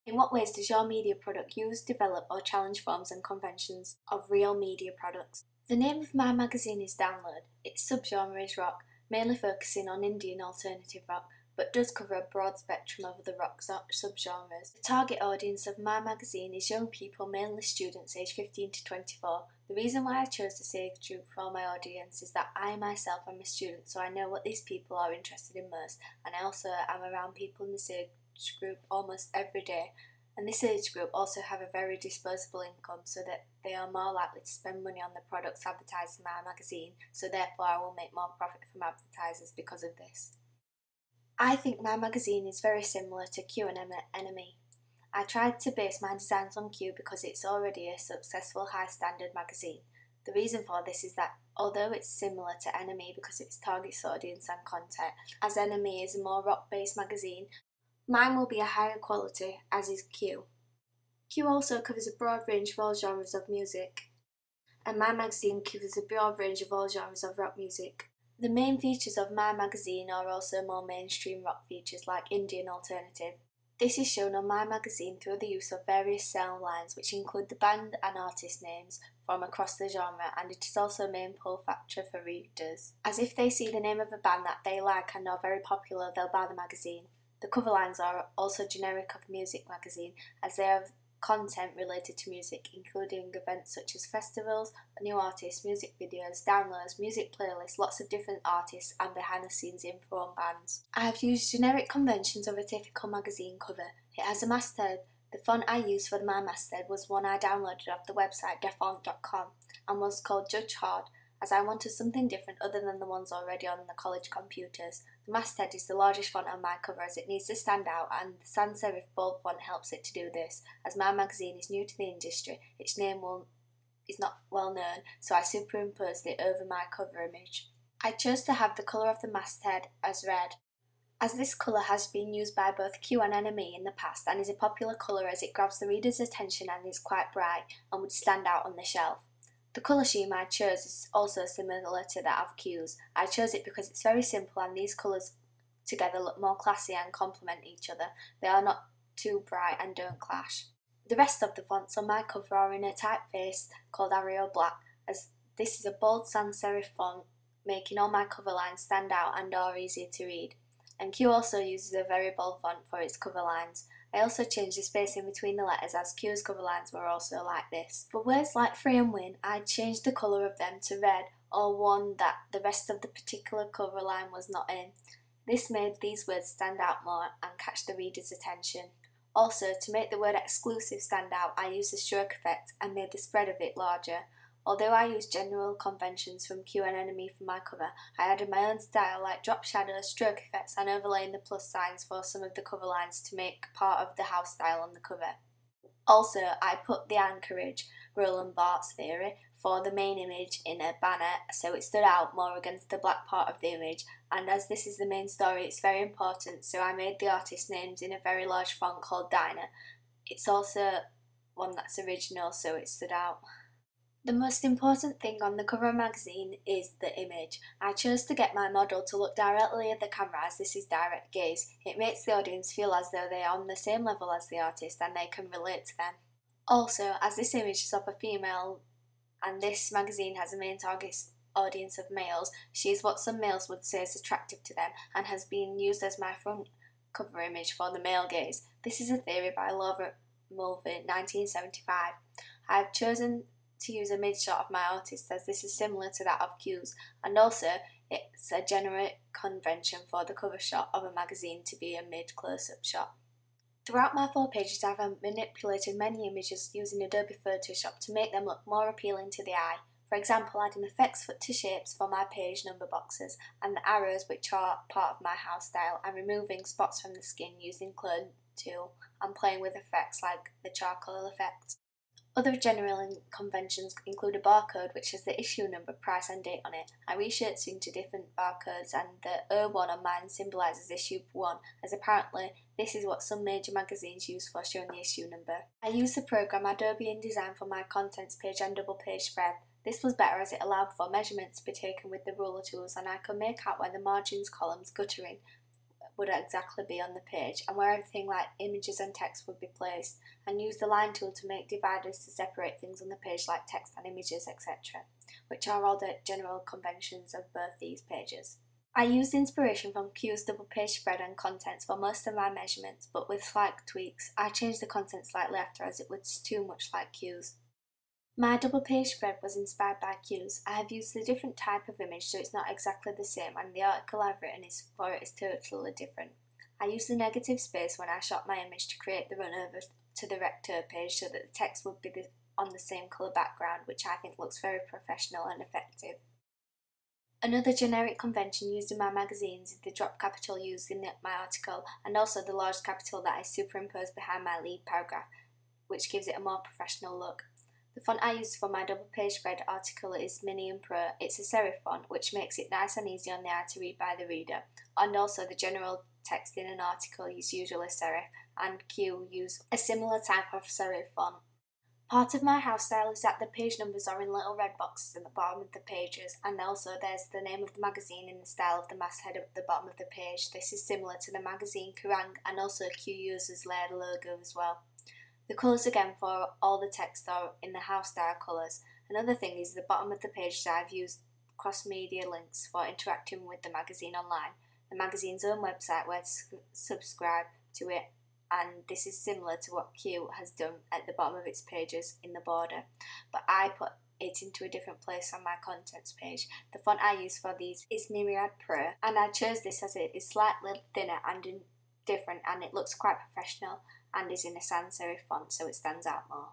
In what ways does your media product use, develop or challenge forms and conventions of real media products? The name of my magazine is Download. Its subgenre is rock, mainly focusing on indie and alternative rock, but does cover a broad spectrum of other rock subgenres. The target audience of my magazine is young people, mainly students aged 15 to 24. The reason why I chose this age group for my audience is that I myself am a student, so I know what these people are interested in most, and I also am around people in this age group almost every day. And this age group also have a very disposable income, so that they are more likely to spend money on the products advertised in my magazine, so therefore I will make more profit from advertisers because of this. I think my magazine is very similar to Q and NME. I tried to base my designs on Q because it's already a successful high standard magazine. The reason for this is that although it's similar to NME because it targets audience and content, as NME is a more rock based magazine, mine will be a higher quality, as is Q. Q also covers a broad range of all genres of music, and my magazine covers a broad range of all genres of rock music. The main features of my magazine are also more mainstream rock features like indie and alternative. This is shown on my magazine through the use of various sound lines which include the band and artist names from across the genre, and it is also a main pull factor for readers, as if they see the name of a band that they like and are very popular, they'll buy the magazine. The cover lines are also generic of a music magazine, as they have content related to music, including events such as festivals, new artists, music videos, downloads, music playlists, lots of different artists and behind the scenes info on bands. I have used generic conventions of a typical magazine cover. It has a masthead. The font I used for my masthead was one I downloaded off the website defont.com and was called Judge Hard, as I wanted something different other than the ones already on the college computers. The masthead is the largest font on my cover as it needs to stand out, and the sans serif bold font helps it to do this. As my magazine is new to the industry, its name is not well known, so I superimposed it over my cover image. I chose to have the colour of the masthead as red, as this colour has been used by both Q and NME in the past and is a popular colour as it grabs the reader's attention and is quite bright and would stand out on the shelf. The colour scheme I chose is also similar to that of Q's. I chose it because it's very simple and these colours together look more classy and complement each other. They are not too bright and don't clash. The rest of the fonts on my cover are in a typeface called Arial Black, as this is a bold sans serif font, making all my cover lines stand out and are easier to read. And Q also uses a very bold font for its cover lines. I also changed the spacing between the letters as Q's cover lines were also like this. For words like free and win, I changed the colour of them to red, or one that the rest of the particular cover line was not in. This made these words stand out more and catch the reader's attention. Also, to make the word exclusive stand out, I used the stroke effect and made the spread of it larger. Although I used general conventions from Q and NME for my cover, I added my own style like drop shadows, stroke effects and overlaying the plus signs for some of the cover lines to make part of the house style on the cover. Also, I put the anchorage, Roland Barthes theory, for the main image in a banner so it stood out more against the black part of the image, and as this is the main story it's very important, so I made the artist names in a very large font called Dinah. It's also one that's original so it stood out. The most important thing on the cover of the magazine is the image. I chose to get my model to look directly at the camera as this is direct gaze. It makes the audience feel as though they are on the same level as the artist and they can relate to them. Also, as this image is of a female and this magazine has a main target audience of males, she is what some males would say is attractive to them and has been used as my front cover image for the male gaze. This is a theory by Laura Mulvey, 1975. I have chosen to use a mid shot of my artist as this is similar to that of Q's, and also it's a generic convention for the cover shot of a magazine to be a mid close-up shot. Throughout my 4 pages I have manipulated many images using Adobe Photoshop to make them look more appealing to the eye. For example, adding effects to shapes for my page number boxes and the arrows which are part of my house style, and removing spots from the skin using Clone Tool and playing with effects like the charcoal effect. Other general conventions include a barcode which has the issue number, price and date on it. I reshaped into different barcodes and the O1 on mine symbolises issue 1, as apparently this is what some major magazines use for showing the issue number. I used the program Adobe InDesign for my contents page and double page spread. This was better as it allowed for measurements to be taken with the ruler tools and I could make out where the margins columns guttering would exactly be on the page and where everything like images and text would be placed, and use the line tool to make dividers to separate things on the page like text and images, etc., which are all the general conventions of both these pages. I used inspiration from Q's double page spread and contents for most of my measurements, but with slight tweaks. I changed the content slightly after as it was too much like Q's. My double page spread was inspired by Q's. I have used a different type of image so it's not exactly the same, and the article I've written for it is totally different. I used the negative space when I shot my image to create the run over to the Recto page so that the text would be on the same colour background, which I think looks very professional and effective. Another generic convention used in my magazines is the drop capital used in my article, and also the large capital that I superimposed behind my lead paragraph, which gives it a more professional look. The font I used for my double page spread article is Minium Pro. It's a serif font, which makes it nice and easy on the eye to read by the reader, and also the general text in an article is usually serif, and Q use a similar type of serif font. Part of my house style is that the page numbers are in little red boxes at the bottom of the pages, and also there's the name of the magazine in the style of the masthead at the bottom of the page. This is similar to the magazine Kerrang, and also Q uses layered logo as well. The colours again for all the text are in the house style colours. Another thing is the bottom of the page that I've used cross-media links for interacting with the magazine online, the magazine's own website where to subscribe to it, and this is similar to what Q has done at the bottom of its pages in the border, but I put it into a different place on my contents page. The font I use for these is Myriad Pro, and I chose this as it is slightly thinner and different, and it looks quite professional and is in a sans serif font, so it stands out more.